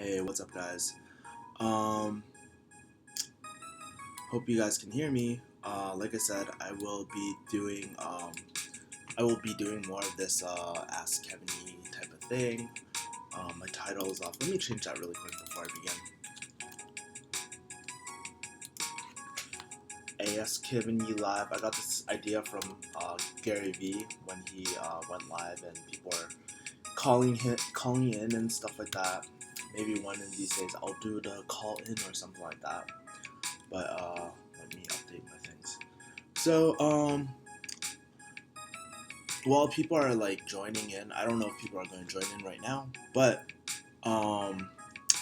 Hey, what's up, guys? Um, Hope you guys can hear me. Like I said, I will be doing more of this Ask Kevin type of thing. My title is off. Let me change that really quick before I begin. Ask Kevin live. I got this idea from Gary V when he went live, and people are calling in and stuff like that. Maybe one of these days I'll do the call in or something like that. But let me update my things. So while people are like joining in, I don't know if people are going to join in right now, but I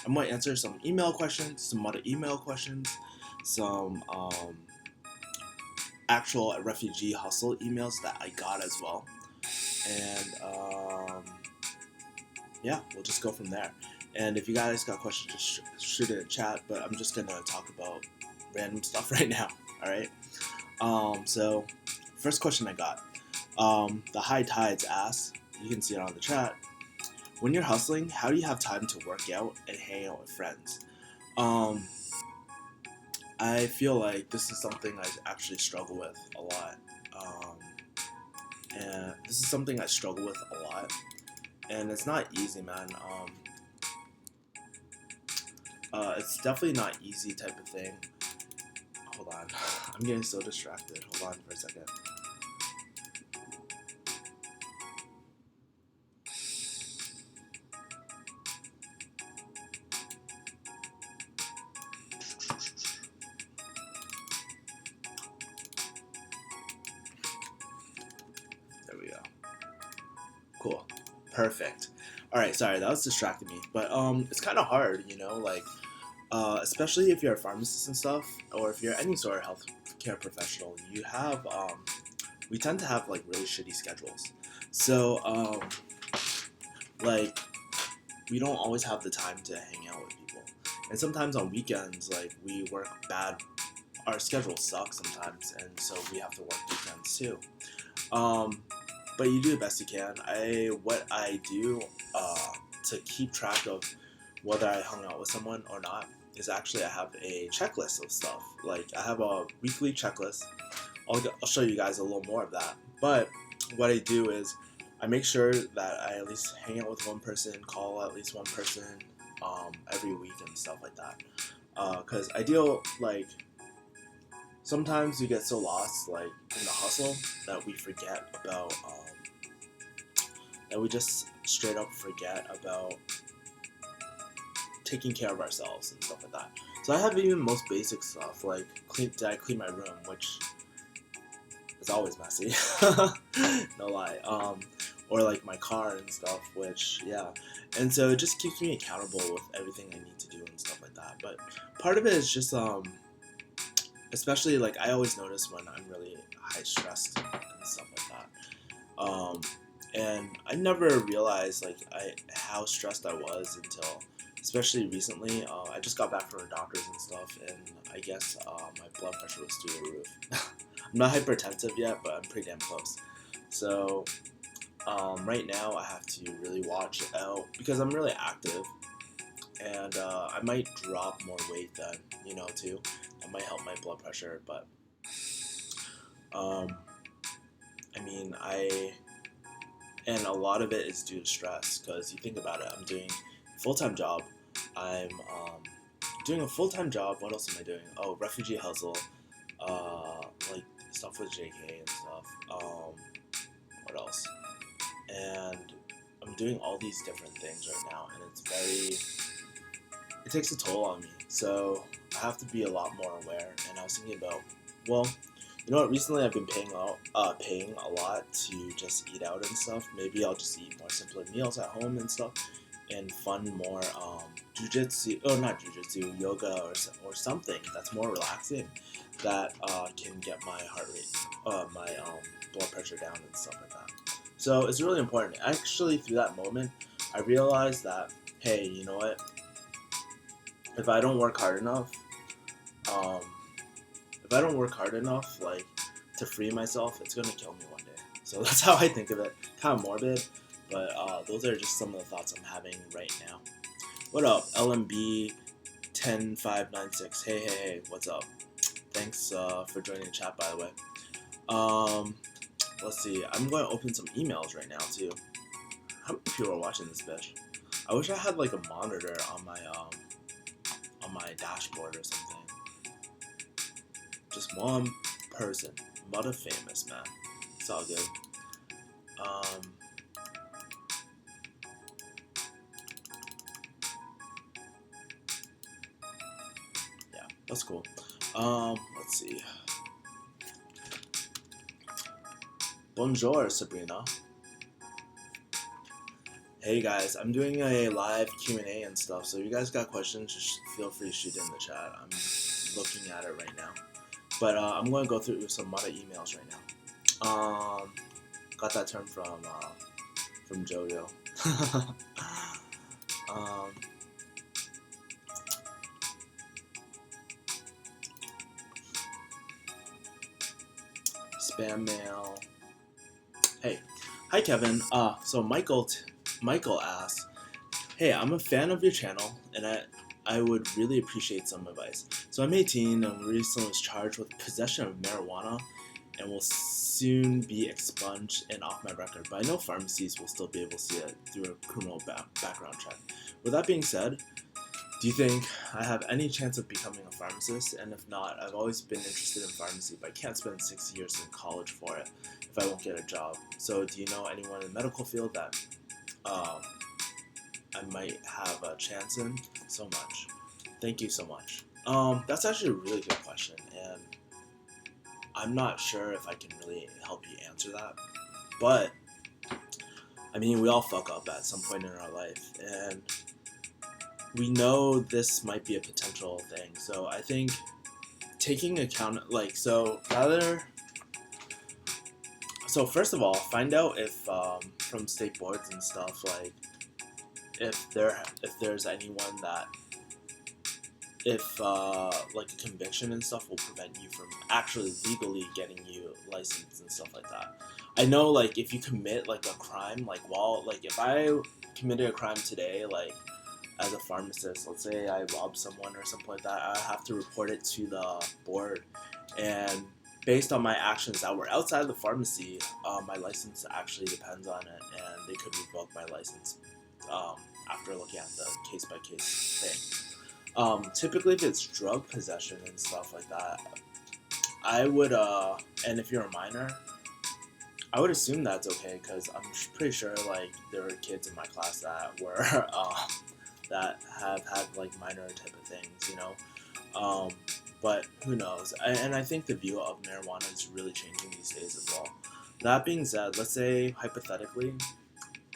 might answer some email questions, some other email questions, some actual refugee hustle emails that I got as well, and yeah, we'll just go from there. And if you guys got questions, just shoot it in chat. But I'm just gonna talk about random stuff right now. All right. So first question I got. The High Tides asks. You can see it on the chat. When you're hustling, how do you have time to work out and hang out with friends? I feel like this is something I actually struggle with a lot. And this is something I struggle with a lot. And it's not easy, man. It's definitely not easy type of thing. Hold on. I'm getting so distracted. Hold on for a second. There we go. Cool. Perfect. Alright, sorry, that was distracting me. But it's kind of hard, like especially if you're a pharmacist and stuff, or if you're any sort of healthcare professional, we tend to have like really shitty schedules. So like we don't always have the time to hang out with people, and sometimes on weekends, like we work bad. Our schedules suck sometimes, and so we have to work weekends too. Um, but you do the best you can. What I do to keep track of whether I hung out with someone or not is actually I have a checklist of stuff. Like I have a weekly checklist. I'll show you guys a little more of that. But what I do is I make sure that I at least hang out with one person, call at least one person every week and stuff like that. Because I deal like sometimes we get so lost like in the hustle that we forget about that we just straight up forget about taking care of ourselves and stuff like that. So I have even most basic stuff like did I clean my room, which is always messy. No lie. Or like my car and stuff, which yeah. And so it just keeps me accountable with everything I need to do and stuff like that. But part of it is just especially like I always notice when I'm really high stressed and stuff like that. And I never realized like how stressed I was until, especially recently. I just got back from the doctors and stuff, and I guess my blood pressure was through the roof. I'm not hypertensive yet, but I'm pretty damn close. So right now I have to really watch out because I'm really active, and I might drop more weight then, too. That might help my blood pressure, but I mean, and a lot of it is due to stress because you think about it, I'm doing a full-time job. I'm doing a full-time job. What else am I doing? Oh, refugee hustle, like stuff with JK and stuff. What else? And I'm doing all these different things right now, and it takes a toll on me. So I have to be a lot more aware. And I was thinking about, well, you know what? Recently, I've been paying a lot to just eat out and stuff. Maybe I'll just eat more simpler meals at home and stuff, and fund more not jujitsu, yoga or something that's more relaxing that can get my heart rate, my blood pressure down and stuff like that. So it's really important. Actually, through that moment, I realized that hey, you know what? If I don't work hard enough, um, like to free myself, it's gonna kill me one day. So that's how I think of it. Kind of morbid, but those are just some of the thoughts I'm having right now. What up, LMB 10596? Hey, what's up? Thanks for joining the chat, by the way. Let's see. I'm going to open some emails right now too. How many people are watching this bitch? I wish I had like a monitor on my dashboard or something. Just one person. Mudda famous, man. It's all good. Yeah, that's cool. Let's see. Bonjour, Sabrina. Hey guys, I'm doing a live Q&A and stuff, so if you guys got questions, just feel free to shoot it in the chat. I'm looking at it right now. But I'm going to go through some Mudda emails right now. Got that term from JoJo. Spam mail. Hey, hi Kevin. So Michael asks, hey, I'm a fan of your channel, and I would really appreciate some advice. So I'm 18 and recently was charged with possession of marijuana and will soon be expunged and off my record, but I know pharmacies will still be able to see it through a criminal background check. With that being said, do you think I have any chance of becoming a pharmacist? And if not, I've always been interested in pharmacy, but I can't spend 6 years in college for it if I won't get a job. So do you know anyone in the medical field that I might have a chance in? So much. Thank you so much. That's actually a really good question, and I'm not sure if I can really help you answer that. But I mean, we all fuck up at some point in our life, and we know this might be a potential thing. So I think taking account, so first of all, find out if from state boards and stuff, like if there's anyone that like a conviction and stuff will prevent you from actually legally getting you licensed and stuff like that. I know, like, if you commit like a crime, like if I committed a crime today, like as a pharmacist, let's say I robbed someone or something like that, I have to report it to the board, and based on my actions that were outside the pharmacy, my license actually depends on it, and they could revoke my license after looking at the case-by-case thing. Typically, if it's drug possession and stuff like that, I would, and if you're a minor, I would assume that's okay, because I'm pretty sure, like, there were kids in my class that were, that have had, like, minor type of things, you know? But who knows? And I think the view of marijuana is really changing these days as well. That being said, let's say, hypothetically,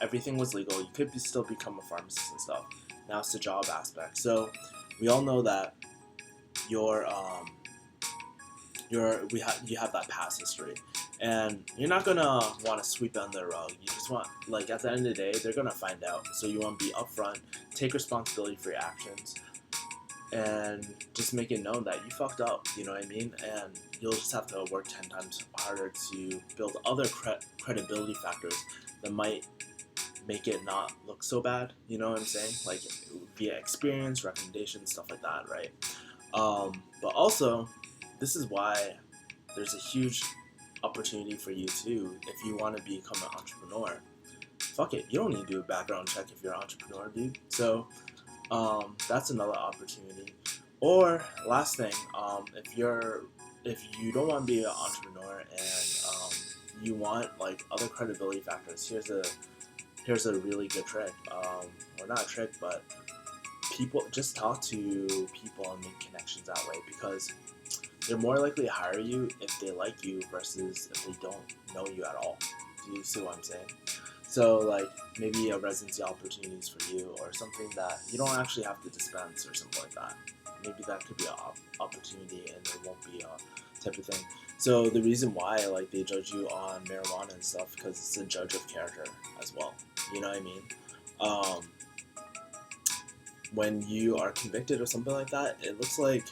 everything was legal, you could still become a pharmacist and stuff. Now it's the job aspect. So we all know that you have that past history, and you're not gonna want to sweep it under the rug. You just want, like, at the end of the day, they're gonna find out. So you want to be upfront, take responsibility for your actions, and just make it known that you fucked up. You know what I mean? And you'll just have to work 10 times harder to build other credibility factors that might make it not look so bad. You know what I'm saying? Like via experience, recommendations, stuff like that, right? But also, this is why there's a huge opportunity for you too if you want to become an entrepreneur. Fuck it, you don't need to do a background check if you're an entrepreneur, dude. So that's another opportunity. Or last thing, if you don't want to be an entrepreneur and you want like other credibility factors, here's a really good trick. Or not a trick, but people, just talk to people and make connections that way, because they're more likely to hire you if they like you versus if they don't know you at all. Do you see what I'm saying? So like maybe a residency opportunities for you, or something that you don't actually have to dispense or something like that. Maybe that could be an opportunity, and there won't be a type of thing. So the reason why like they judge you on marijuana and stuff, because it's a judge of character as well. You know what I mean? When you are convicted or something like that, it looks like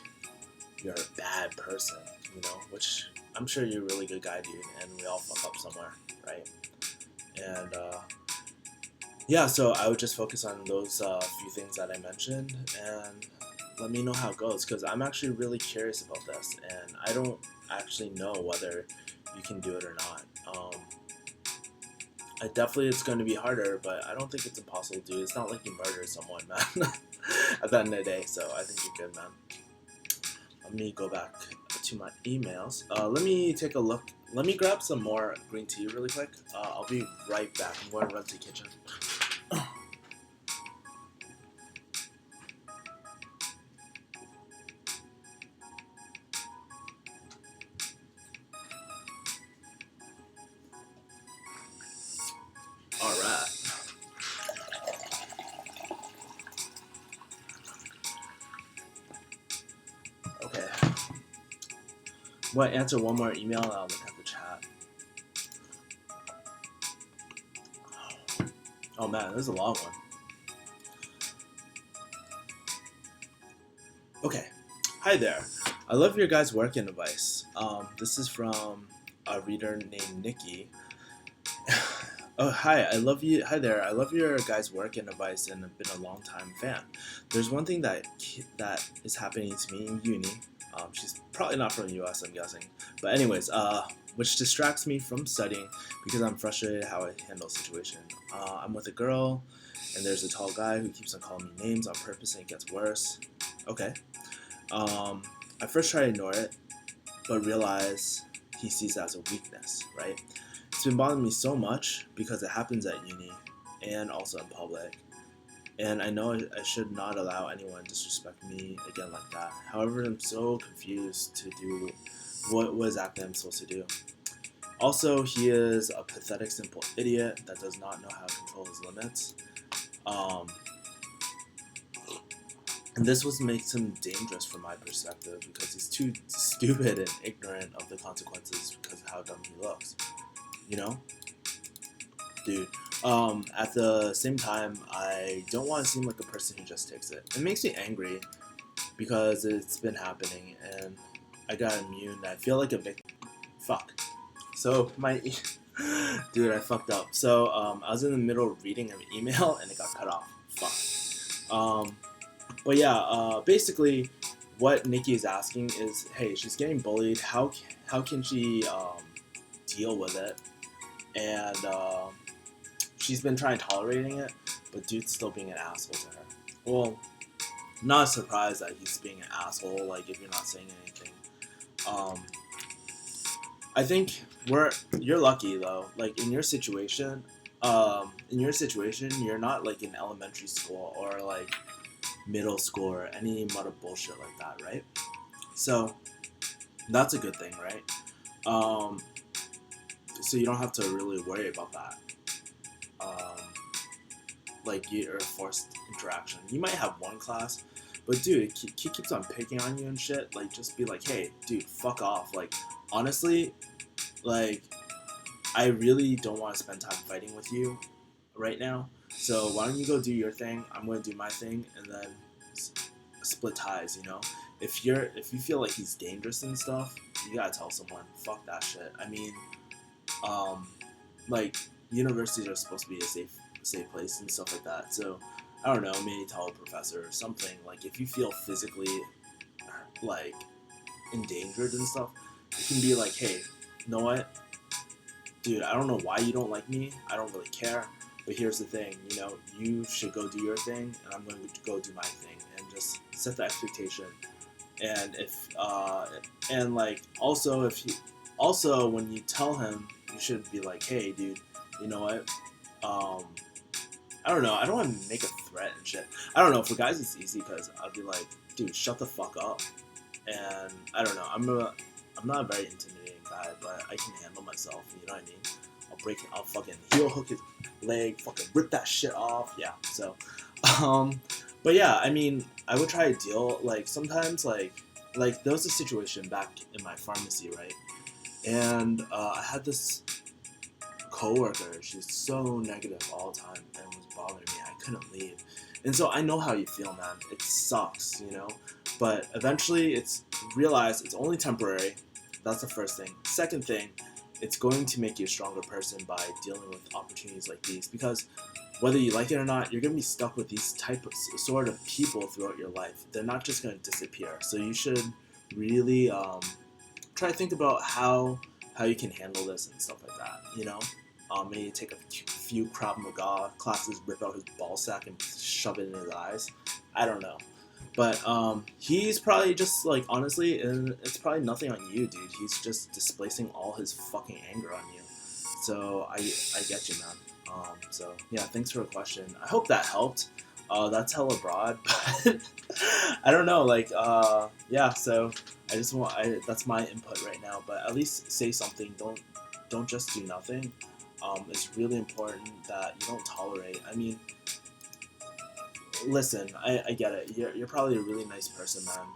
you're a bad person, you know, which I'm sure you're a really good guy, dude, and we all fuck up somewhere, right? And yeah, so I would just focus on those few things that I mentioned and let me know how it goes because I'm actually really curious about this and I don't actually know whether you can do it or not. I definitely it's going to be harder, but I don't think it's impossible to do. It's not like you murder someone, man. At the end of the day, so I think you're good, man. Let me go back to my emails. Let me take a look. Let me grab some more green tea really quick. I'll be right back. I'm going to run to the kitchen. All right. Okay. I'm going to answer one more email and I'll look at the chat. Oh man, this is a long one. Okay. Hi there. I love your guys' work and advice. This is from a reader named Nikki. Oh, hi. I love you. Hi there. I love your guys' work and advice and have been a long time fan. There's one thing that is happening to me in uni. She's probably not from the US, I'm guessing. But anyways, which distracts me from studying because I'm frustrated how I handle the situation. I'm with a girl, and there's a tall guy who keeps on calling me names on purpose, and it gets worse. Okay. I first try to ignore it, but realize he sees it as a weakness, right? It's been bothering me so much because it happens at uni and also in public. And I know I should not allow anyone to disrespect me again like that. However, I'm so confused to do what exactly I'm supposed to do. Also, he is a pathetic, simple idiot that does not know how to control his limits. And this was makes him dangerous from my perspective because he's too stupid and ignorant of the consequences because of how dumb he looks. You know? Dude. At the same time, I don't want to seem like a person who just takes it. It makes me angry because it's been happening and I got immune. I feel like a victim. Fuck. So, dude, I fucked up. So, I was in the middle of reading an email and it got cut off. Fuck. But yeah, basically, what Nikki is asking is, hey, she's getting bullied. How can she deal with it? And she's been trying tolerating it, but dude's still being an asshole to her. Well, not surprised that he's being an asshole. Like if you're not saying anything, I think you're lucky though. Like in your situation, you're not like in elementary school or like middle school or any mudda bullshit like that, right? So that's a good thing, right? So you don't have to really worry about that. Like your forced interaction. You might have one class, but dude, he keeps on picking on you and shit. Like, just be like, hey, dude, fuck off. Like, honestly, like, I really don't want to spend time fighting with you right now. So why don't you go do your thing? I'm gonna do my thing, and then split ties. You know, if you feel like he's dangerous and stuff, you gotta tell someone. Fuck that shit. I mean, like universities are supposed to be a safe place and stuff like that. So I don't know, maybe tell a professor or something. Like if you feel physically like endangered and stuff, you can be like, hey, you know what, dude, I don't know why you don't like me. I don't really care. But here's the thing, you know, you should go do your thing, and I'm going to go do my thing, and just set the expectation. And if and like also when you tell him, you should be like, hey, dude, you know what? I don't know. I don't want to make a threat and shit. I don't know. For guys, it's easy because I'll be like, dude, shut the fuck up. And I don't know. I'm not a very intimidating guy, but I can handle myself. You know what I mean? I'll fucking heel hook his leg, fucking rip that shit off. Yeah. So, but yeah, I mean, I would try to deal like sometimes like there was a situation back in my pharmacy, right? And I had this coworker. She's so negative all the time and was bothering me. I couldn't leave. And so I know how you feel, man. It sucks, you know? But eventually realize it's only temporary. That's the first thing. Second thing, it's going to make you a stronger person by dealing with opportunities like these. Because whether you like it or not, you're gonna be stuck with these type of sort of people throughout your life. They're not just gonna disappear. So you should really try to think about how you can handle this and stuff like that. Maybe take a few Krav Maga classes, rip out his ball sack and shove it in his eyes. I don't know. But he's probably just like, honestly, and it's probably nothing on you, dude. He's just displacing all his fucking anger on you. So I get you, man. So yeah, thanks for the question. I hope that helped. That's hella broad, but I don't know. Like yeah. So that's my input right now. But at least say something. Don't just do nothing. It's really important that you don't tolerate. I mean, listen, I get it. You're probably a really nice person, man.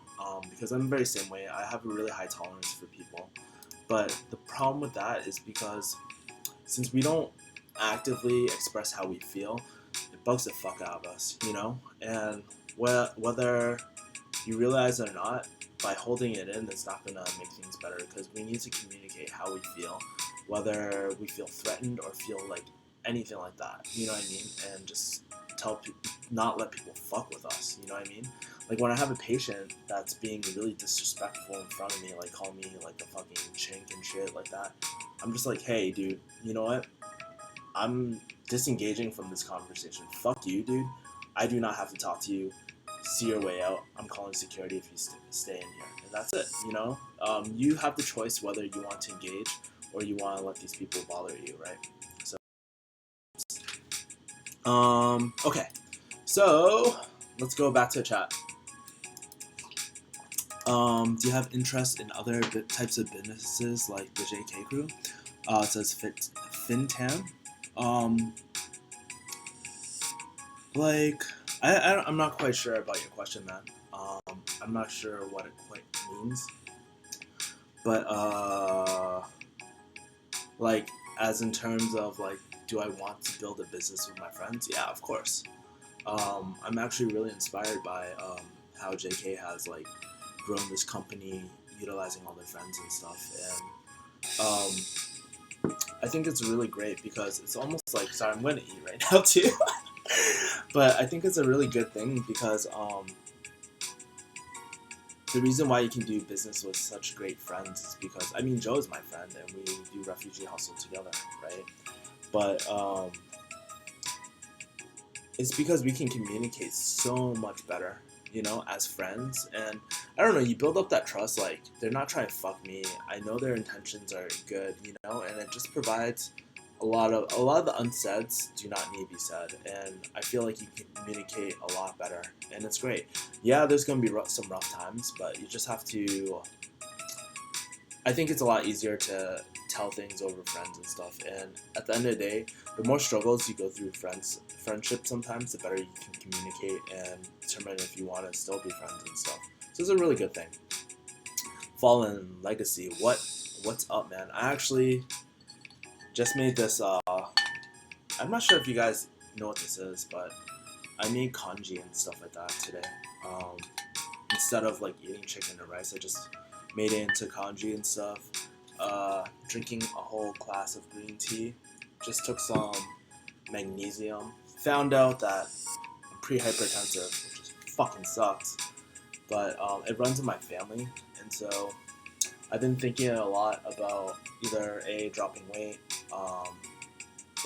Because I'm the very same way. I have a really high tolerance for people. But the problem with that is because since we don't actively express how we feel, it bugs the fuck out of us, And whether you realize it or not, by holding it in, it's not gonna make things better because we need to communicate how we feel, whether we feel threatened or feel like anything like that. You know what I mean? And just not let people fuck with us. You know what I mean? Like when I have a patient that's being really disrespectful in front of me, like call me like a fucking chink and shit like that, I'm just like, hey, dude, you know what? I'm disengaging from this conversation. Fuck you, dude. I do not have to talk to you. See your way out. I'm calling security if you stay in here. And that's it, You have the choice whether you want to engage or you want to let these people bother you, right? So, okay. So, let's go back to the chat. Do you have interest in other types of businesses like the JK Crew? It says FinTan. I'm not quite sure about your question, man. I'm not sure what it quite means. But, like, as in terms of, like, do I want to build a business with my friends? Yeah, of course. I'm actually really inspired by how JK has, like, grown this company utilizing all their friends and stuff. And I think it's really great because it's almost like, sorry, I'm going to eat right now too. But I think it's a really good thing because the reason why you can do business with such great friends is because, I mean, Joe is my friend and we do Refugee Hustle together, right? But it's because we can communicate so much better, as friends. And I don't know, you build up that trust. Like, they're not trying to fuck me. I know their intentions are good, and it just provides a lot of the unsaids do not need to be said. And I feel like you can communicate a lot better, and it's great. Yeah, there's gonna be some rough times, but you just have to. I think it's a lot easier to tell things over friends and stuff. And at the end of the day, the more struggles you go through friendship sometimes, the better you can communicate and determine if you want to still be friends and stuff. So it's a really good thing. Fallen Legacy, what's up, man? I actually just made this, I'm not sure if you guys know what this is, but I made kanji and stuff like that today. Instead of like eating chicken and rice, I just made it into kanji and stuff. Drinking a whole glass of green tea. Just took some magnesium. Found out that I'm pre-hypertensive, which just fucking sucks. But it runs in my family, and so I've been thinking a lot about either dropping weight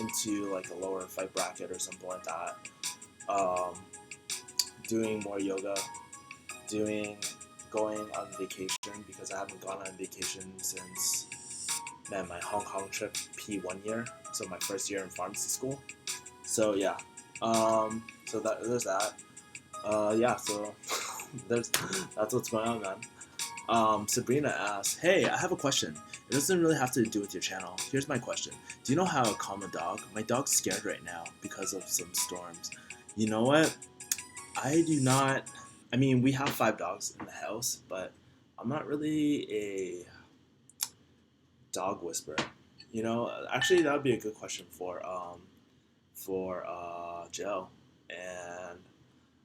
into like a lower fight bracket or something like that. Doing more yoga. Going on vacation because I haven't gone on vacation since my Hong Kong trip P1 year, so my first year in pharmacy school. So yeah, so there's that. Yeah, so that's what's going on, man. Sabrina asks, hey, I have a question. It doesn't really have to do with your channel. Here's my question. Do you know how to calm a dog? My dog's scared right now because of some storms. You know what? I do not. I mean, we have 5 dogs in the house, but I'm not really a dog whisperer. Actually, that would be a good question for Joe. And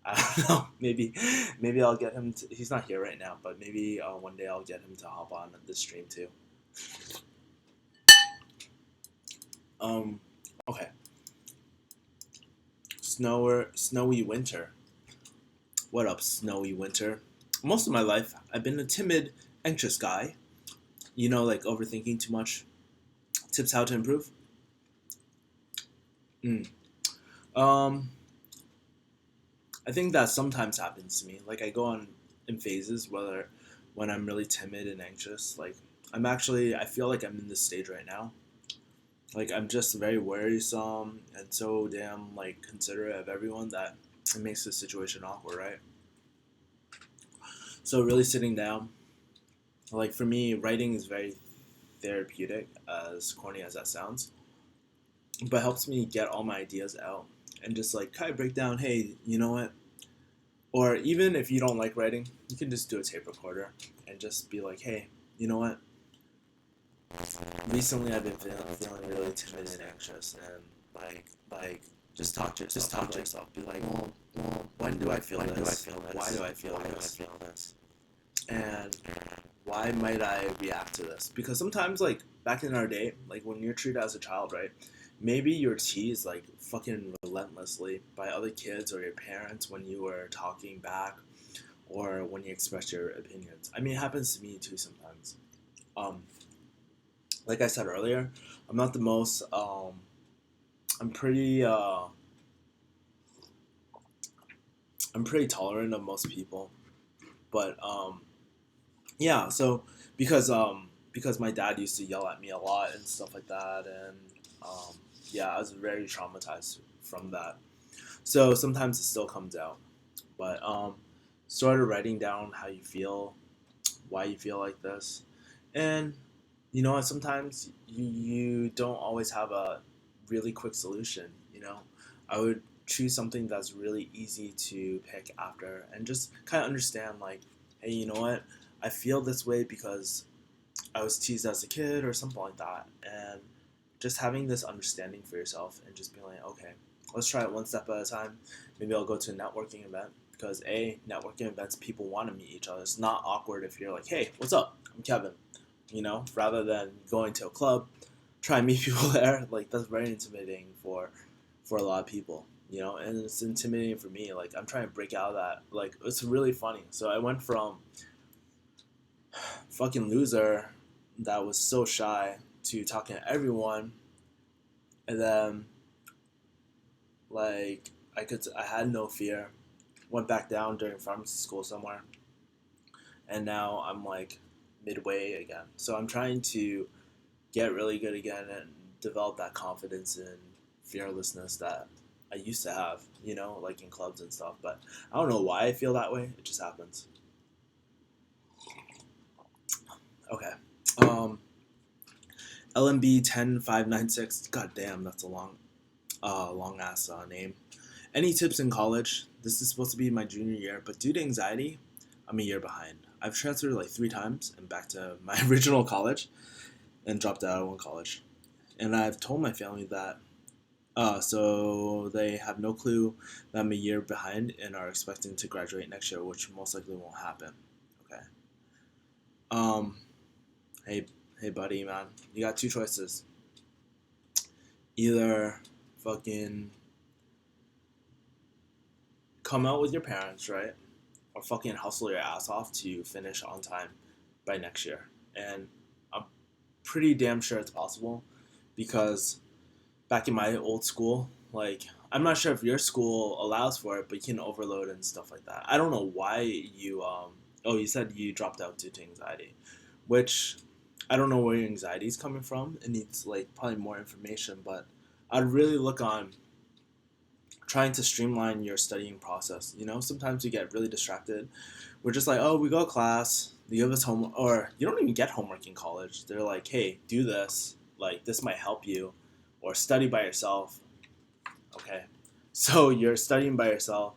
I don't know, maybe I'll get him to. He's not here right now, but maybe one day I'll get him to hop on the stream too. Okay. snowy winter. What up, snowy winter? Most of my life, I've been a timid, anxious guy. Like overthinking too much. Tips how to improve? Mm. Um, I think that sometimes happens to me. Like I go on in phases, whether when I'm really timid and anxious. Like I feel like I'm in this stage right now. Like I'm just very worrisome and so damn like considerate of everyone that it makes the situation awkward, right? So really sitting down, like for me, writing is very therapeutic, as corny as that sounds, but helps me get all my ideas out and just like kind of break down. Hey, you know what? Or even if you don't like writing, you can just do a tape recorder and just be like, hey, you know what? Recently, I've been feeling really timid and anxious, and like just talk to yourself. Be like, when do I feel this? Why do I feel this? And why might I react to this? Because sometimes, like back in our day, like when you're treated as a child, right? Maybe you're teased like fucking relentlessly by other kids or your parents when you were talking back or when you express your opinions. I mean, it happens to me too sometimes. Um, like I said earlier, I'm not the most. I'm pretty. I'm pretty tolerant of most people, but yeah. So because my dad used to yell at me a lot and stuff like that, and yeah, I was very traumatized from that. So sometimes it still comes out, but started writing down how you feel, why you feel like this, and sometimes you don't always have a really quick solution. I would choose something that's really easy to pick after and just kind of understand like, hey, you know what? I feel this way because I was teased as a kid or something like that, and just having this understanding for yourself and just being like, okay, let's try it one step at a time. Maybe I'll go to a networking event because networking events, people want to meet each other. It's not awkward if you're like, hey, what's up? I'm Kevin. Rather than going to a club, try and meet people there. Like that's very intimidating for a lot of people. And it's intimidating for me. Like I'm trying to break out of that. Like it's really funny. So I went from fucking loser that was so shy to talking to everyone, and then like I had no fear. Went back down during pharmacy school somewhere, and now I'm like midway again. So I'm trying to get really good again and develop that confidence and fearlessness that I used to have, like in clubs and stuff. But I don't know why I feel that way. It just happens. Okay. Um, LMB 10596. God damn, that's a long ass name. Any tips in college? This is supposed to be my junior year, but due to anxiety, I'm a year behind. I've transferred like 3 times and back to my original college and dropped out of one college. And I've told my family that, so they have no clue that I'm a year behind and are expecting to graduate next year, which most likely won't happen. Okay. Um. Hey, hey, buddy, man. You got two choices. Either fucking come out with your parents, right? Or fucking hustle your ass off to finish on time by next year. And I'm pretty damn sure it's possible because back in my old school, like I'm not sure if your school allows for it, but you can overload and stuff like that. I don't know why you oh, you said you dropped out due to anxiety, which I don't know where your anxiety is coming from. It needs like probably more information, but I'd really look on trying to streamline your studying process. Sometimes you get really distracted. We're just like, oh, we go to class, they give us homework, or you don't even get homework in college. They're like, hey, do this. Like, this might help you, or study by yourself. Okay. So you're studying by yourself,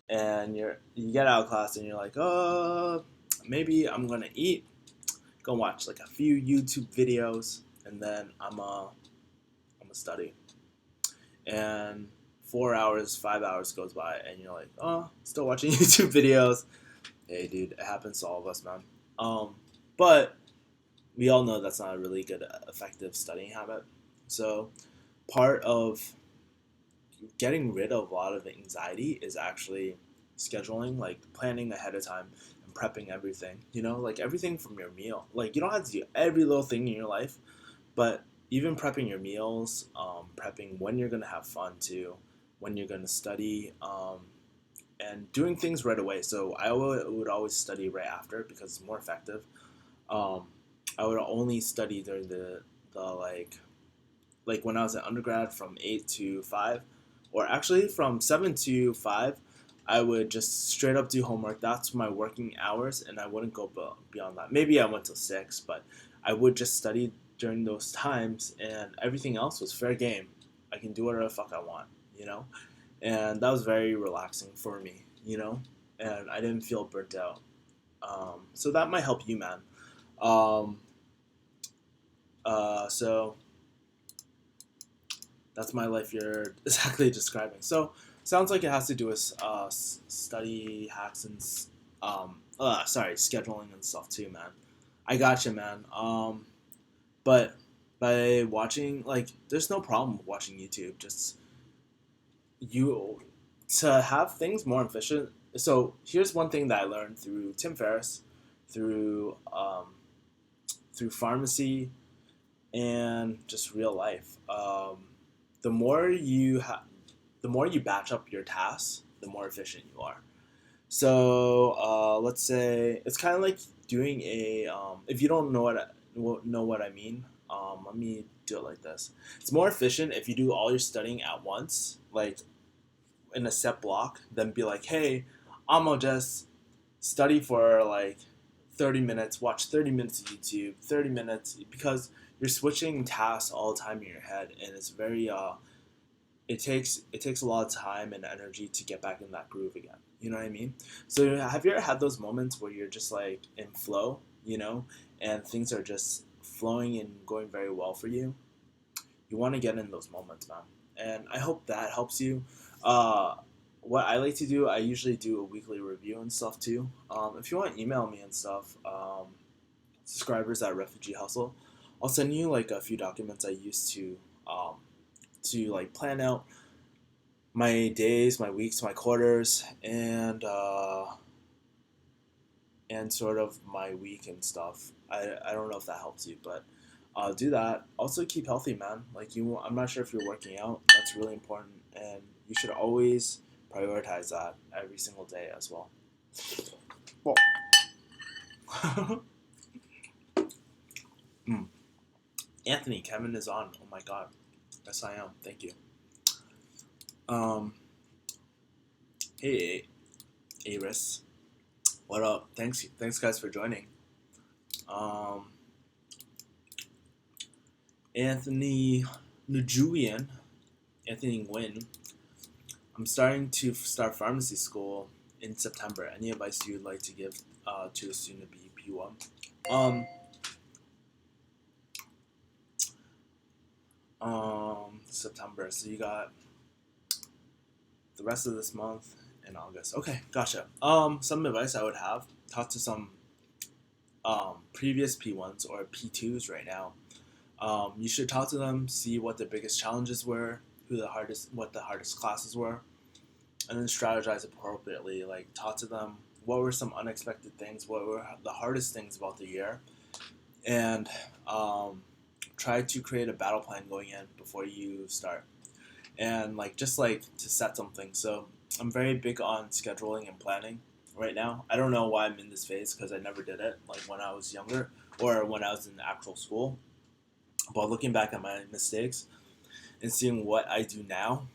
and you get out of class, and you're like, oh, maybe I'm gonna eat, go watch like a few YouTube videos, and then I'm a study. And 4 hours, 5 hours goes by, and you're like, oh, still watching YouTube videos. Hey, dude, it happens to all of us, man. But we all know that's not a really good, effective studying habit. So, part of getting rid of a lot of anxiety is actually scheduling, like planning ahead of time and prepping everything. Like everything from your meal. Like you don't have to do every little thing in your life, but even prepping your meals, prepping when you're gonna have fun too, when you're gonna study, and doing things right away. So I would always study right after because it's more effective. Um, I would only study during the like when I was an undergrad from 8 to 5, or actually from 7 to 5. I would just straight up do homework. That's my working hours, and I wouldn't go beyond that. Maybe I went till 6, but I would just study during those times, and everything else was fair game. I can do whatever the fuck I want, you know? And that was very relaxing for me, and I didn't feel burnt out. So that might help you, man. Um, so that's my life you're exactly describing. So sounds like it has to do with study hacks and scheduling and stuff too, man. I gotcha, man. But by watching, like, there's no problem with watching YouTube. Just you to have things more efficient. So here's one thing that I learned through Tim Ferriss, through through pharmacy, and just real life. The more the more you batch up your tasks, the more efficient you are. So let's say it's kind of like doing a. If you don't know what I mean, let me do it like this. It's more efficient if you do all your studying at once, like in a set block, than be like, hey, I'm gonna just study for like 30 minutes, watch 30 minutes of YouTube, 30 minutes, because you're switching tasks all the time in your head, and it's very it takes a lot of time and energy to get back in that groove again. You know what I mean? So have you ever had those moments where you're just like in flow, and things are just flowing and going very well for you? You want to get in those moments, man. And I hope that helps you. Uh, what I like to do, I usually do a weekly review and stuff too. If you want to email me and stuff, subscribers at Refugee Hustle, I'll send you like a few documents I use to like plan out my days, my weeks, my quarters, and sort of my week and stuff. I don't know if that helps you, but do that. Also, keep healthy, man. Like I'm not sure if you're working out. That's really important, and you should always prioritize that every single day as well. Well, Anthony, Kevin is on. Oh my God, yes I am. Thank you. Um, hey, Aris, what up? Thanks guys for joining. Anthony Nguyen, Anthony Nguyen. I'm starting to start pharmacy school in September. Any advice you'd like to give to a student to be P1? September. So you got the rest of this month in August. Okay, gotcha. Some advice I would have: talk to some previous P1s or P2s right now. You should talk to them, see what the biggest challenges were, what the hardest classes were, and then strategize appropriately. Like talk to them. What were some unexpected things? What were the hardest things about the year? And try to create a battle plan going in before you start. And just to set something. So I'm very big on scheduling and planning right now. I don't know why I'm in this phase because I never did it like when I was younger or when I was in actual school. But looking back at my mistakes and seeing what I do now,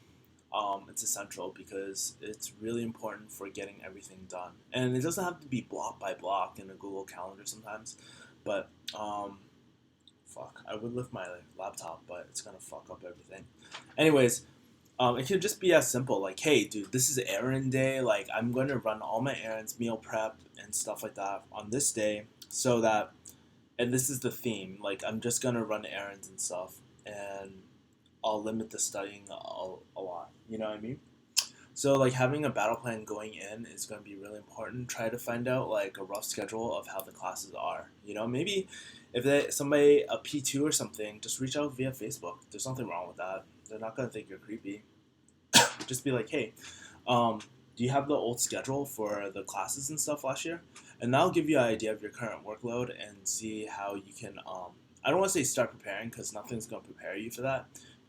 it's essential because it's really important for getting everything done. And it doesn't have to be block by block in a Google Calendar sometimes, but fuck, I would lift my laptop, but it's gonna fuck up everything. Anyways, it could just be as simple like, hey, dude, this is errand day. Like, I'm gonna run all my errands, meal prep, and stuff like that on this day, so that, and this is the theme. Like, I'm just gonna run errands and stuff, and I'll limit the studying a lot. You know what I mean? So like having a battle plan going in is going to be really important. Try to find out like a rough schedule of how the classes are. Maybe if somebody a P2 or something, just reach out via Facebook. There's nothing wrong with that. They're not going to think you're creepy. Just be like, hey, um, do you have the old schedule for the classes and stuff last year? And that'll give you an idea of your current workload and see how you can. I don't want to say start preparing because nothing's going to prepare you for that.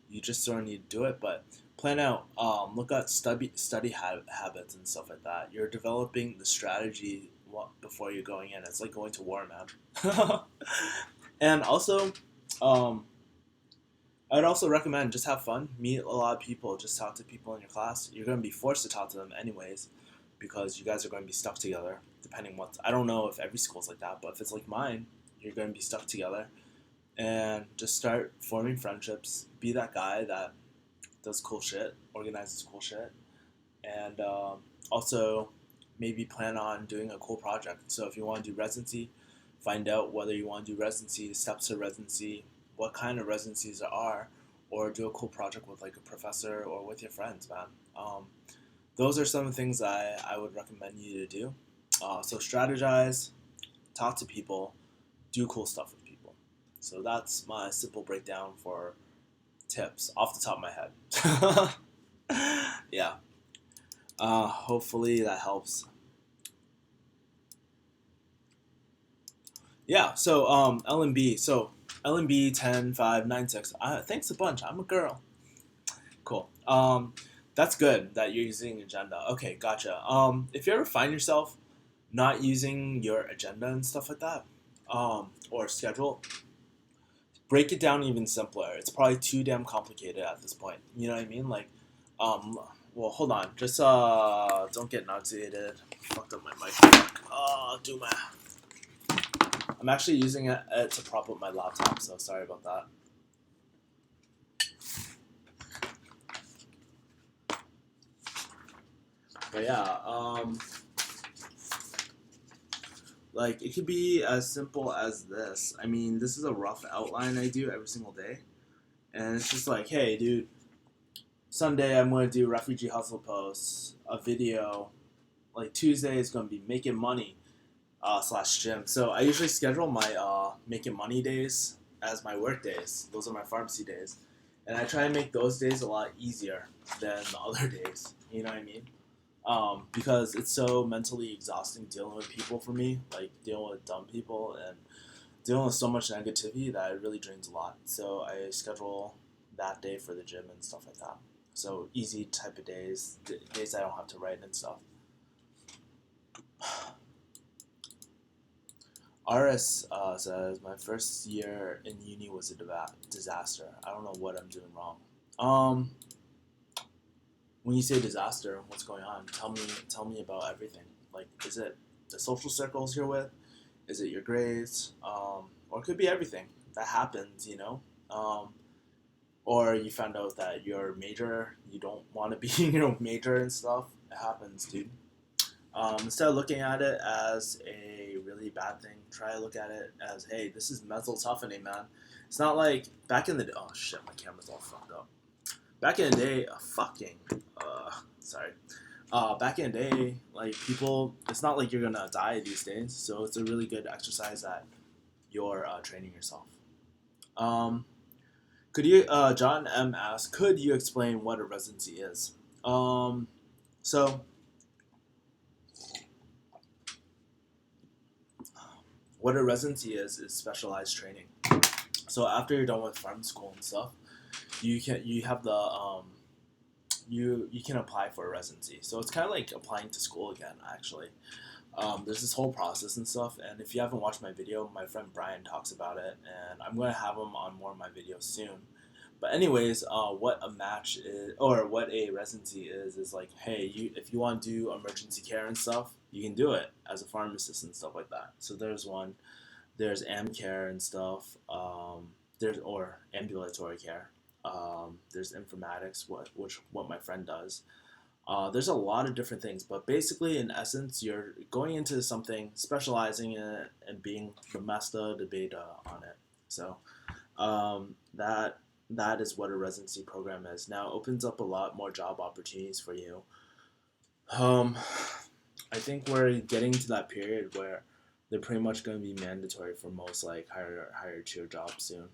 You just sort of need to do it, but plan out. Look at habits and stuff like that. You're developing the strategy before you're going in. It's like going to war, man. And also, um, I'd also recommend just have fun, meet a lot of people, just talk to people in your class. You're going to be forced to talk to them anyways because you guys are going to be stuck together. Depending what, I don't know if every school's like that, but if it's like mine, you're going to be stuck together and just start forming friendships. Be that guy that does cool shit, organizes cool shit, and also maybe plan on doing a cool project. So if you want to do residency, find out whether you want to do residency, steps to residency, what kind of residencies there are, or do a cool project with like a professor or with your friends, man. Those are some of the things I would recommend you to do. So strategize, talk to people, do cool stuff with people. So that's my simple breakdown for tips off the top of my head. Yeah. Hopefully that helps. Yeah. So LMB. So LMB 10.5.9.6. Thanks a bunch. I'm a girl. Cool. That's good that you're using agenda. Okay, gotcha. If you ever find yourself not using your agenda and stuff like that, or schedule, break it down even simpler. It's probably too damn complicated at this point. You know what I mean? Like, um, well, hold on. Just don't get nauseated. Fucked up my mic. Do my. I'm actually using it to prop up my laptop, so sorry about that. But yeah, like it could be as simple as this. I mean, this is a rough outline I do every single day, and it's just like, hey, dude, Sunday I'm going to do refugee hustle posts, a video. Like Tuesday is going to be making money slash gym. So I usually schedule my making money days as my work days. Those are my pharmacy days, and I try to make those days a lot easier than the other days. You know what I mean? Because it's so mentally exhausting dealing with people for me, like dealing with dumb people and dealing with so much negativity that it really drains a lot. So I schedule that day for the gym and stuff like that. So easy type of days, days I don't have to write and stuff. RS says, my first year in uni was a disaster. I don't know what I'm doing wrong. When you say disaster, what's going on? Tell me about everything. Like, is it the social circles you're with? Is it your grades? Or it could be everything. That happens, you know? Or you found out that your major, you don't want to be in your major and stuff. It happens, dude. Instead of looking at it as a really bad thing, try to look at it as, hey, this is mental toughening, man. It's not like back in the day. Oh shit, my camera's all fucked up. Back in the day, back in the day, like people, it's not like you're gonna die these days. So it's a really good exercise that you're training yourself. Could you, John M asked, could you explain what a residency is? So what a residency is specialized training. So after you're done with pharm school and stuff, you have the you can apply for a residency. So it's kind of like applying to school again, actually. There's this whole process and stuff, and if you haven't watched my video, my friend Brian talks about it, and I'm going to have him on more of my videos soon. But anyways, what a match is, or what a residency is like, hey, if you want to do emergency care and stuff, you can do it as a pharmacist and stuff like that. So there's one, there's AM care and stuff, there's or ambulatory care. There's informatics, what my friend does. There's a lot of different things, but basically, in essence, you're going into something, specializing in it, and being the master de beta on it. So that is what a residency program is. Now, it opens up a lot more job opportunities for you. I think we're getting to that period where they're pretty much going to be mandatory for most like higher tier jobs soon.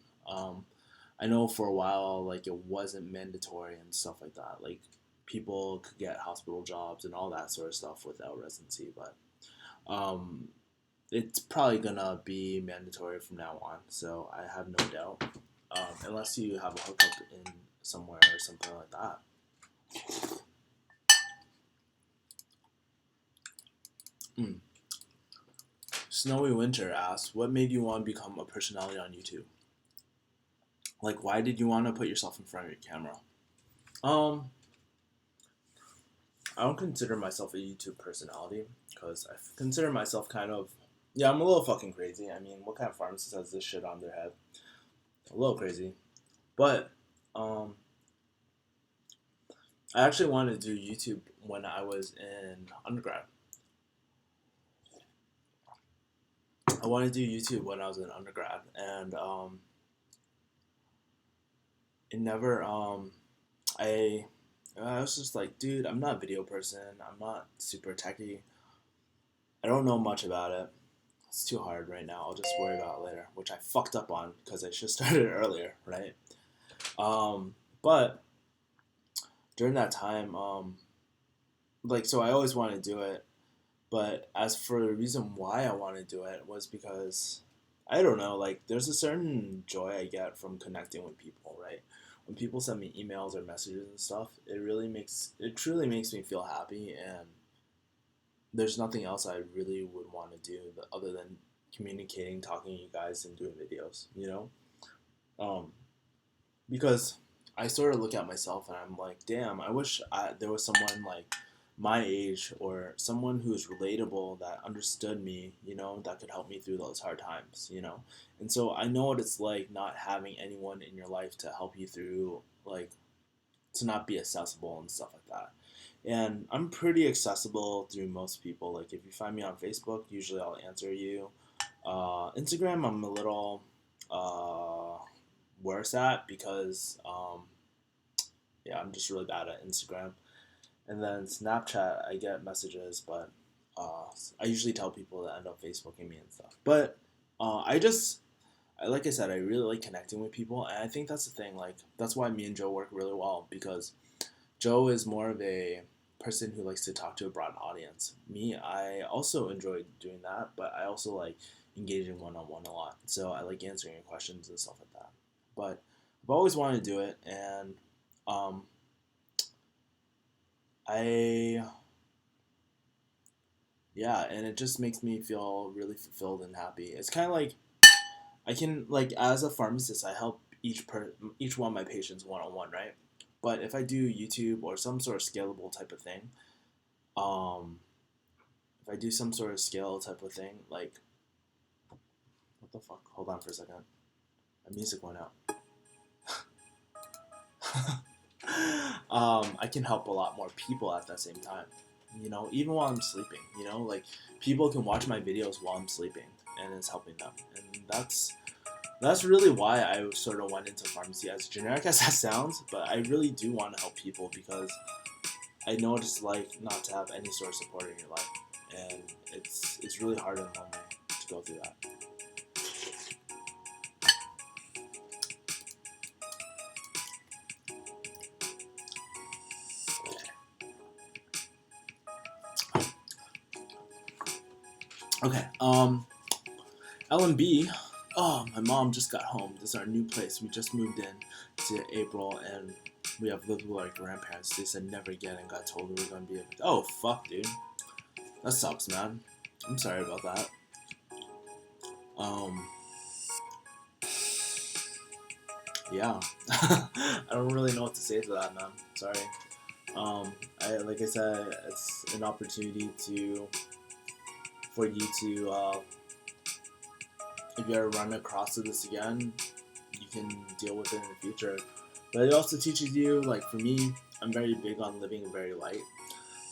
I know for a while like it wasn't mandatory and stuff like that. Like people could get hospital jobs and all that sort of stuff without residency, but um, it's probably gonna be mandatory from now on. So I have no doubt, unless you have a hookup in somewhere or something like that. Mm. Snowy Winter asks, "What made you want to become a personality on YouTube? Like, why did you want to put yourself in front of your camera?" Um, I don't consider myself a YouTube personality because I consider myself kind of, yeah, I'm a little fucking crazy. I mean, what kind of pharmacist has this shit on their head? A little crazy, but um, I actually wanted to do YouTube when I was in undergrad. I wanted to do YouTube when I was in undergrad, and it never I was just like, dude, I'm not a video person. I'm not super techy. I don't know much about it. It's too hard right now. I'll just worry about it later, which I fucked up on because I should have started earlier, right? But during that time, like, so I always wanted to do it. But as for the reason why I want to do it was because I don't know, like there's a certain joy I get from connecting with people, right? When people send me emails or messages and stuff, it truly makes me feel happy, and there's nothing else I really would want to do other than communicating, talking to you guys, and doing videos, you know? Um, because I sort of look at myself and I'm like, damn, there was someone like my age or someone who's relatable that understood me, you know, that could help me through those hard times, you know. And so I know what it's like not having anyone in your life to help you through, like, to not be accessible and stuff like that. And I'm pretty accessible through most people. Like, if you find me on Facebook, usually I'll answer you. Instagram, I'm a little worse at because, yeah, I'm just really bad at Instagram. And then Snapchat, I get messages, but I usually tell people that end up Facebooking me and stuff. But like I said, I really like connecting with people, and I think that's the thing. Like, that's why me and Joe work really well, because Joe is more of a person who likes to talk to a broad audience. Me, I also enjoy doing that, but I also like engaging one on one a lot. So I like answering your questions and stuff like that. But I've always wanted to do it, and um, I yeah, and it just makes me feel really fulfilled and happy. It's kind of like I can, like, as a pharmacist, I help each one of my patients one on one, right? But if I do YouTube or some sort of scalable type of thing, um, if I do some sort of scale type of thing, like, what the fuck? Hold on for a second. My music went out. I can help a lot more people at the same time. You know, even while I'm sleeping. You know, like, people can watch my videos while I'm sleeping, and it's helping them. And that's really why I sort of went into pharmacy, as generic as that sounds. But I really do want to help people because I know what it's like not to have any sort of support in your life, and it's really hard and lonely to go through that. Okay. LMB. Oh, my mom just got home. This is our new place. We just moved in to April, and we have lived with our grandparents. They said never again, and got told we were gonna be able to. Oh fuck, dude. That sucks, man. I'm sorry about that. Um, yeah. I don't really know what to say to that, man. Sorry. Like I said, it's an opportunity for you to, if you ever run across this again, you can deal with it in the future. But it also teaches you, like, for me, I'm very big on living very light,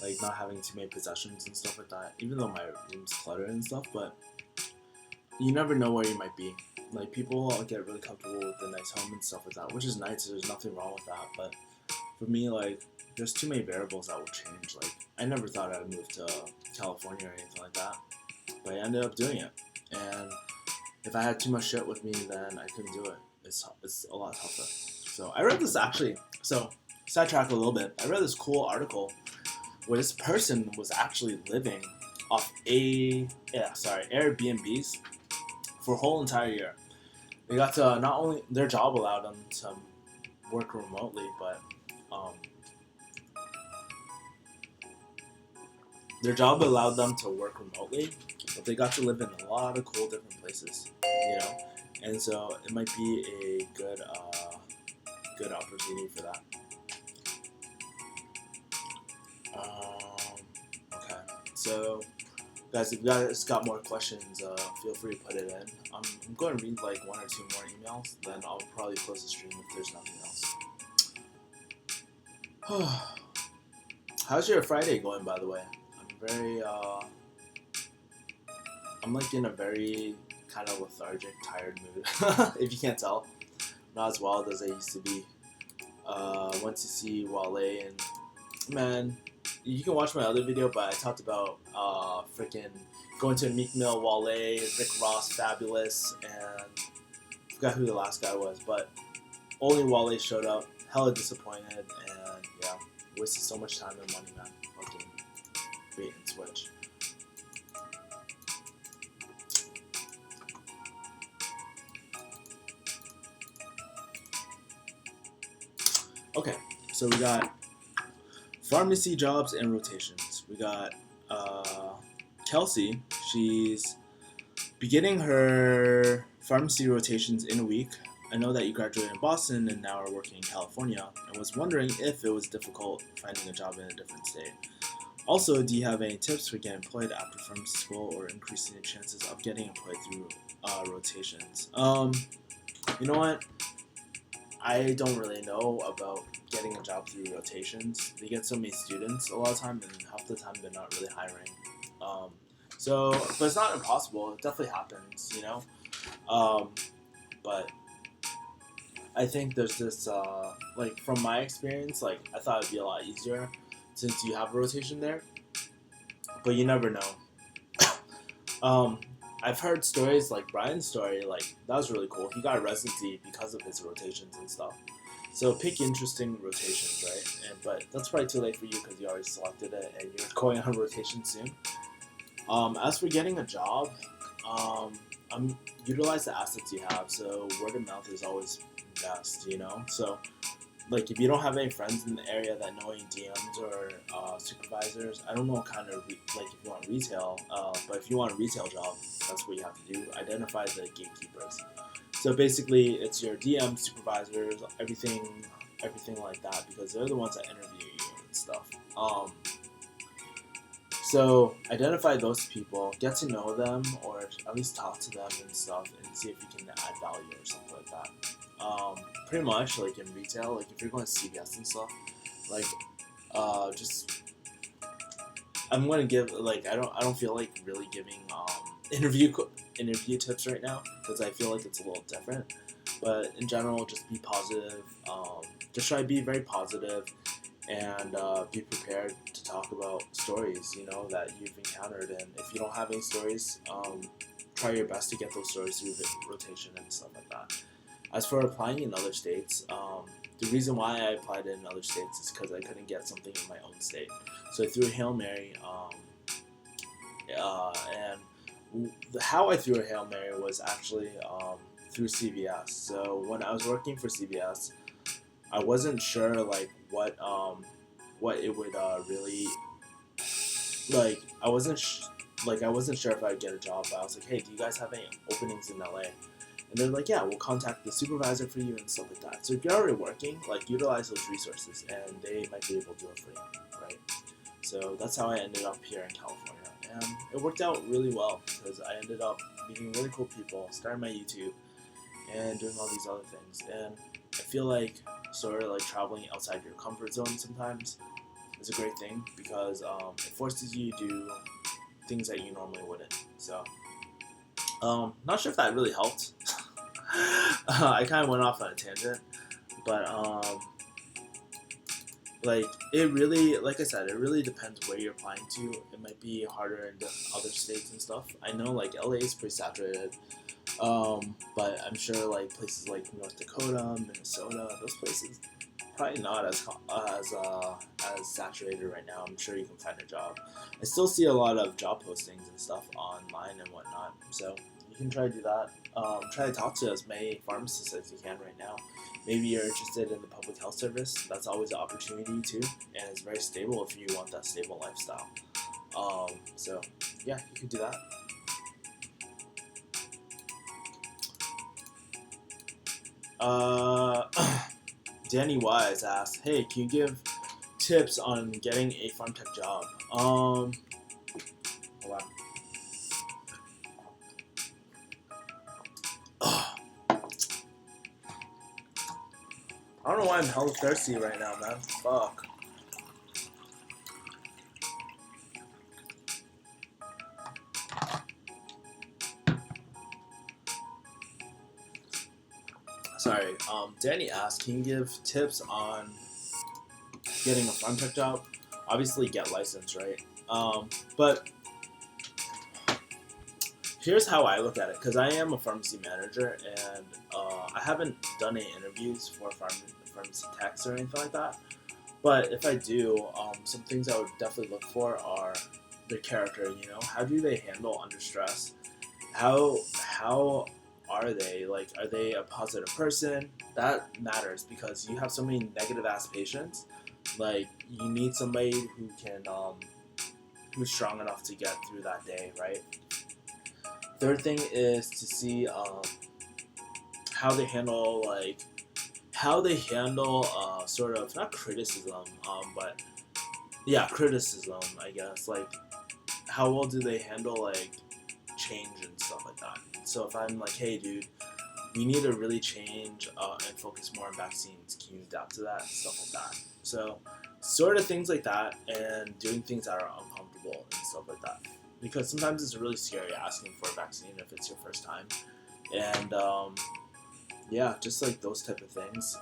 like not having too many possessions and stuff like that. Even though my room's cluttered and stuff, but you never know where you might be. Like, people get really comfortable with a nice home and stuff like that, which is nice. There's nothing wrong with that. But for me, like, there's too many variables that will change. Like, I never thought I'd move to California or anything like that, but I ended up doing it. And if I had too much shit with me, then I couldn't do it. It's a lot tougher. So I read this actually. So sidetrack a little bit. I read this cool article where this person was actually living off Airbnbs for a whole entire year. They got to not only their job allowed them to work remotely, but their job allowed them to work remotely, but they got to live in a lot of cool different places, you know. And so it might be a good opportunity for that. Okay, so guys, if you guys got more questions, feel free to put it in. I'm going to read like one or two more emails, then I'll probably close the stream if there's nothing else. How's your Friday going, by the way? I'm like in a very kind of lethargic, tired mood. If you can't tell, not as wild as I used to be. Went to see Wale, and man, you can watch my other video, but I talked about freaking going to Meek Mill, Wale, Rick Ross, Fabulous, and I forgot who the last guy was, but only Wale showed up. Hella disappointed, and yeah, wasted so much time and money, man. Fucking bait and switch. Okay, so we got pharmacy jobs and rotations. We got Kelsey. She's beginning her pharmacy rotations in a week. I know that you graduated in Boston and now are working in California, and was wondering if it was difficult finding a job in a different state. Also, do you have any tips for getting employed after pharmacy school or increasing the chances of getting employed through rotations? You know what? I don't really know about getting a job through rotations. They get so many students a lot of time, and half the time they're not really hiring. But it's not impossible. It definitely happens, you know. But I think there's this, like from my experience, like I thought it'd be a lot easier since you have a rotation there. But you never know. I've heard stories like Brian's story, like that was really cool. He got a residency because of his rotations and stuff. So pick interesting rotations, right? But that's probably too late for you because you already selected it and you're going on rotation soon. As for getting a job, utilize the assets you have. So word of mouth is always best, you know. So like if you don't have any friends in the area that know any DMs or supervisors, I don't know what kind of like if you want retail, but if you want a retail job, that's what you have to do. Identify the gatekeepers. So basically, it's your DM supervisors, everything like that, because they're the ones that interview you and stuff. So identify those people, get to know them, or at least talk to them and stuff, and see if you can add value or something like that. Pretty much like in retail, like if you're going to CVS and stuff, like just I'm gonna give like I don't feel like really giving interview tips right now because I feel like it's a little different. But in general, just be positive. Just try to be very positive and be prepared to talk about stories, you know, that you've encountered. And if you don't have any stories, try your best to get those stories through the rotation and stuff like that. As for applying in other states, the reason why I applied in other states is because I couldn't get something in my own state. So I threw a Hail Mary, and how I threw a Hail Mary was actually through CVS. So when I was working for CVS, I wasn't sure like what it would really like. I wasn't sure if I'd get a job, but I was like, hey, do you guys have any openings in LA? And they're like, yeah, we'll contact the supervisor for you and stuff like that. So if you're already working, like utilize those resources, and they might be able to do it for you, right? So that's how I ended up here in California, and it worked out really well because I ended up meeting really cool people, starting my YouTube, and doing all these other things. And I feel like sort of like traveling outside your comfort zone sometimes is a great thing because it forces you to do things that you normally wouldn't. So not sure if that really helped. I kind of went off on a tangent, but like it really, like I said, it really depends where you're applying to. It might be harder in the other states and stuff. I know like LA is pretty saturated, but I'm sure like places like North Dakota, Minnesota, those places probably not as saturated right now. I'm sure you can find a job. I still see a lot of job postings and stuff online and whatnot. So you can try to do that. Try to talk to as many pharmacists as you can right now. Maybe you're interested in the public health service. That's always an opportunity too, and it's very stable if you want that stable lifestyle. So yeah, you can do that. Uh, Danny Wise asked, "Hey, can you give tips on getting a farm tech job?" Hold on. I don't know why I'm hella thirsty right now, man. Fuck. Sorry. Danny asked, "Can you give tips on getting a farm tech job?" Obviously, get licensed, right? But here's how I look at it, because I am a pharmacy manager, and I haven't done any interviews for pharmacy techs or anything like that. But if I do, some things I would definitely look for are their character. You know, how do they handle under stress? How are they? Like, are they a positive person? That matters because you have so many negative ass patients. Like, you need somebody who can who's strong enough to get through that day, right? Third thing is to see how they handle sort of not criticism, but yeah, criticism, I guess. Like, how well do they handle like change and stuff like that? So if I'm like, hey, dude, we need to really change and focus more on vaccines, can you adapt to that and stuff like that? So sort of things like that, and doing things that are uncomfortable and stuff like that. Because sometimes it's really scary asking for a vaccine if it's your first time, and yeah, just like those type of things.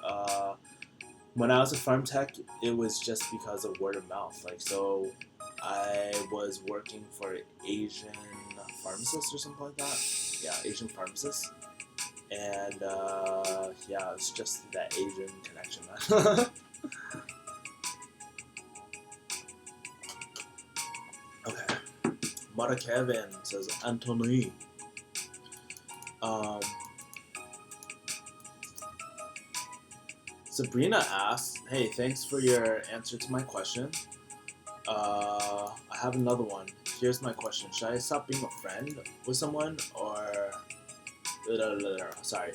When I was a farm tech, it was just because of word of mouth. Like, so I was working for Asian pharmacists or something like that. Yeah, Asian pharmacists, and yeah, it's just that Asian connection, man. Okay. Mudda Kevin says Anthony. Um, Sabrina asks, "Hey, thanks for your answer to my question. I have another one. Here's my question: should I stop being a friend with someone, or sorry?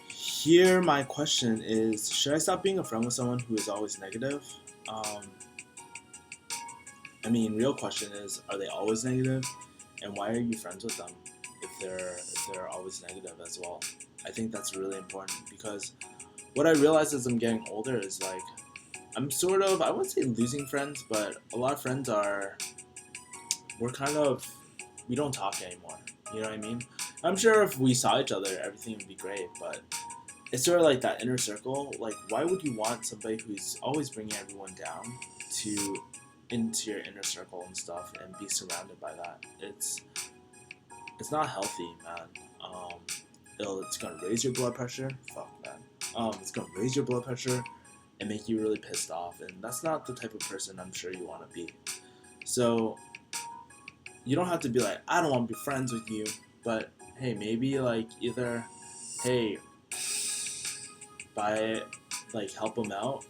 Here, my question is: should I stop being a friend with someone who is always negative? I mean, real question is: are they always negative, and why are you friends with them if they're always negative as well? I think that's really important because what I realize as I'm getting older is like I'm sort of, I wouldn't say losing friends, but a lot of friends we don't talk anymore. You know what I mean? I'm sure if we saw each other, everything would be great, but it's sort of like that inner circle. Like, why would you want somebody who's always bringing everyone down into your inner circle and stuff and be surrounded by that? It's not healthy, man. It's gonna raise your blood pressure. Fuck, man. It's gonna raise your blood pressure and make you really pissed off, and that's not the type of person I'm sure you want to be. So you don't have to be like, I don't want to be friends with you, but hey, maybe like either, hey, buy it, like help them out,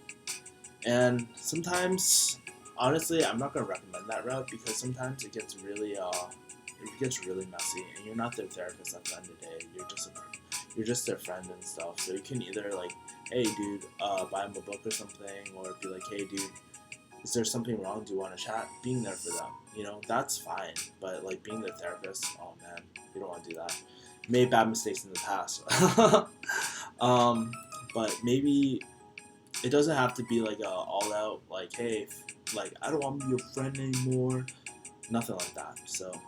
and sometimes, honestly, I'm not gonna recommend that route because sometimes it gets really messy, and you're not their therapist at the end of the day. You're just their friend and stuff. So you can either like, hey, dude, buy them a book or something, or be like, hey, dude, is there something wrong? Do you want to chat? Being there for them, you know, that's fine. But like being their therapist, oh man, you don't want to do that. Made bad mistakes in the past. But maybe it doesn't have to be like a all out like, hey, like I don't want to be your friend anymore. Nothing like that. So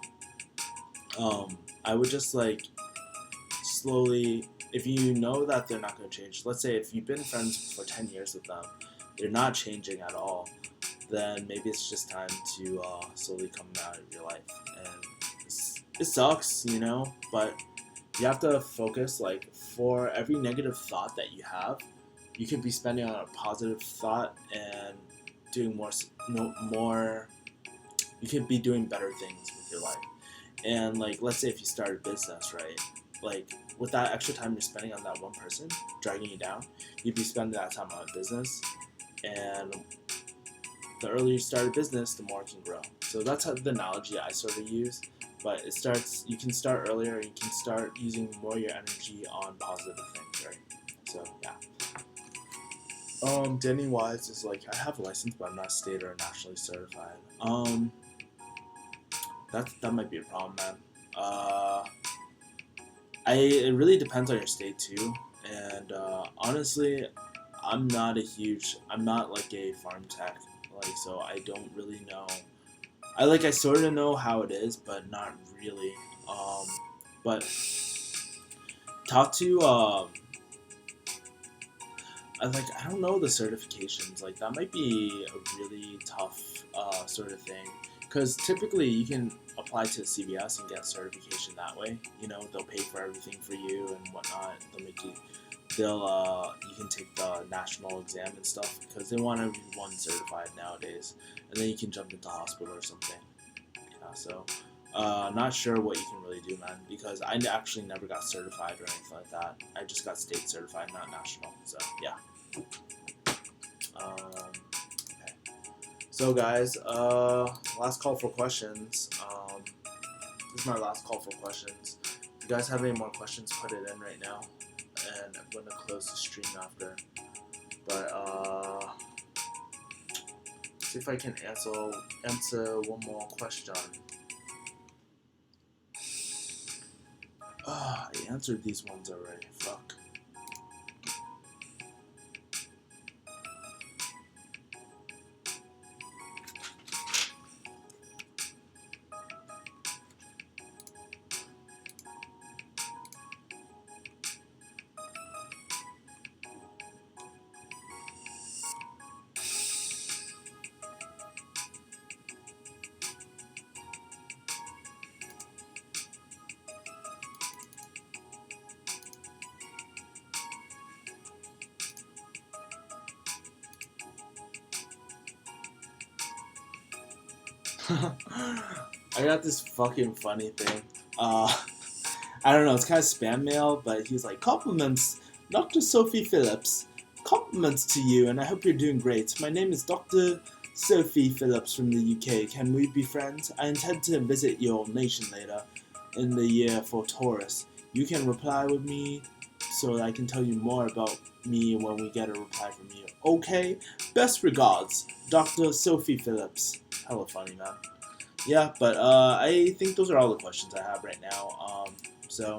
I would just like slowly, if you know that they're not going to change, let's say if you've been friends for 10 years with them, they're not changing at all, then maybe it's just time to slowly come out of your life. And it sucks, you know, but you have to focus, like, for every negative thought that you have, you could be spending on a positive thought and doing more. You could be doing better things with your life. And like, let's say if you start a business, right? Like, with that extra time you're spending on that one person dragging you down, you'd be spending that time on a business. And the earlier you start a business, the more it can grow. So that's how the analogy I sort of use. But it starts. You can start earlier. You can start using more of your energy on positive things, right? So yeah. Denny wise is like, I have a license, but I'm not state or nationally certified. That might be a problem, man. It really depends on your state too, and honestly, I'm not like a farm tech, like, so I don't really know. I sort of know how it is, but not really. Um, but talk to I don't know the certifications. Like, that might be a really tough sort of thing, because typically you can apply to CBS and get certification that way. You know, they'll pay for everything for you and whatnot. You can take the national exam and stuff, because they want everyone certified nowadays, and then you can jump into hospital or something. Yeah, so not sure what you can really do, man, because I actually never got certified or anything like that. I just got state certified, not national. So yeah. Okay. So guys, last call for questions. This is my last call for questions. If you guys have any more questions, put it in right now, and I'm gonna close the stream after. But see if I can answer one more question. I answered these ones already. Fuck. I got this fucking funny thing. I don't know, it's kind of spam mail, but he's like, compliments, Dr. Sophie Phillips. Compliments to you, and I hope you're doing great. My name is Dr. Sophie Phillips from the UK. Can we be friends? I intend to visit your nation later in the year for Taurus. You can reply with me so that I can tell you more about me when we get a reply from you. Okay? Best regards, Dr. Sophie Phillips. Hella funny, man. Yeah, but I think those are all the questions I have right now. So,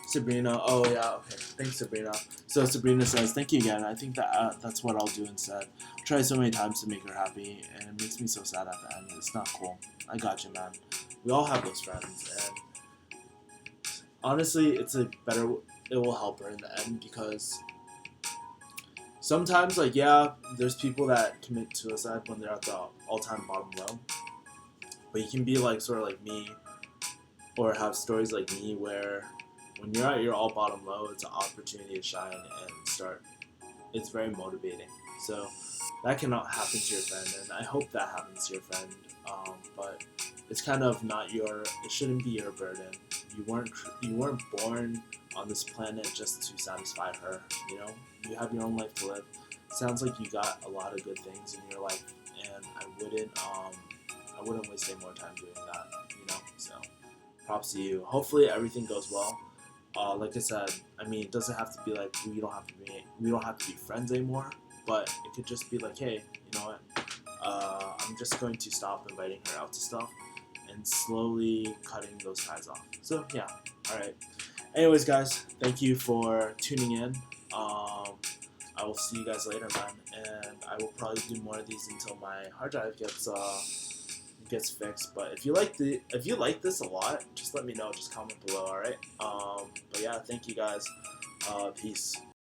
Sabrina. Oh yeah, okay. Thanks, Sabrina. So Sabrina says, "Thank you again. I think that's what I'll do instead. I've tried so many times to make her happy, and it makes me so sad at the end. It's not cool. I got you, man. We all have those friends, and honestly, it will help her in the end, because sometimes, like, yeah, there's people that commit suicide when they're at the all-time bottom low, but you can be like sort of like me, or have stories like me where when you're at your all bottom low, it's an opportunity to shine and start. It's very motivating. So that cannot happen to your friend, and I hope that happens to your friend. But it's kind of not it shouldn't be your burden. You weren't born on this planet just to satisfy her. You know, you have your own life to live. Sounds like you got a lot of good things in your life, and I wouldn't waste any more time doing that. You know, so props to you. Hopefully everything goes well. Like I said, I mean, it doesn't have to be like we don't have to be friends anymore. But it could just be like, hey, you know what? I'm just going to stop inviting her out to stuff and slowly cutting those ties off. So yeah, all right. Anyways, guys, thank you for tuning in. I will see you guys later, man, and I will probably do more of these until my hard drive gets fixed. But if you like this a lot, just let me know. Just comment below. All right. But yeah, thank you guys. Peace.